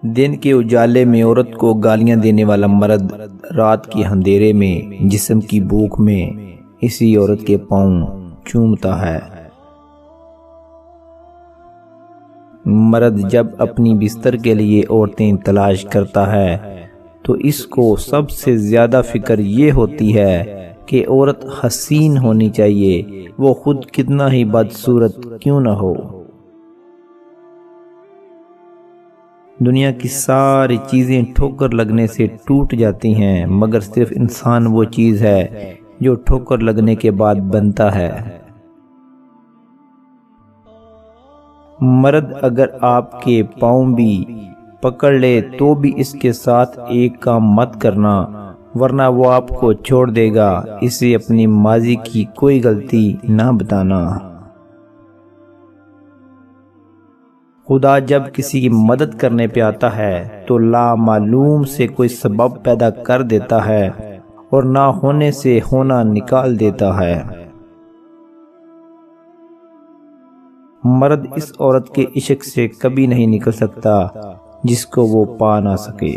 دن کے اجالے میں عورت کو گالیاں دینے والا مرد رات کے اندھیرے میں جسم کی بھوک میں اسی عورت کے پاؤں چومتا ہے۔ مرد جب اپنی بستر کے لیے عورتیں تلاش کرتا ہے تو اس کو سب سے زیادہ فکر یہ ہوتی ہے کہ عورت حسین ہونی چاہیے، وہ خود کتنا ہی بدصورت کیوں نہ ہو۔ دنیا کی ساری چیزیں ٹھوکر لگنے سے ٹوٹ جاتی ہیں، مگر صرف انسان وہ چیز ہے جو ٹھوکر لگنے کے بعد بنتا ہے۔ مرد اگر آپ کے پاؤں بھی پکڑ لے تو بھی اس کے ساتھ ایک کام مت کرنا، ورنہ وہ آپ کو چھوڑ دے گا۔ اسے اپنی ماضی کی کوئی غلطی نہ بتانا۔ خدا جب کسی کی مدد کرنے پہ آتا ہے تو لامعلوم سے کوئی سبب پیدا کر دیتا ہے اور نہ ہونے سے ہونا نکال دیتا ہے۔ مرد اس عورت کے عشق سے کبھی نہیں نکل سکتا جس کو وہ پا نہ سکے۔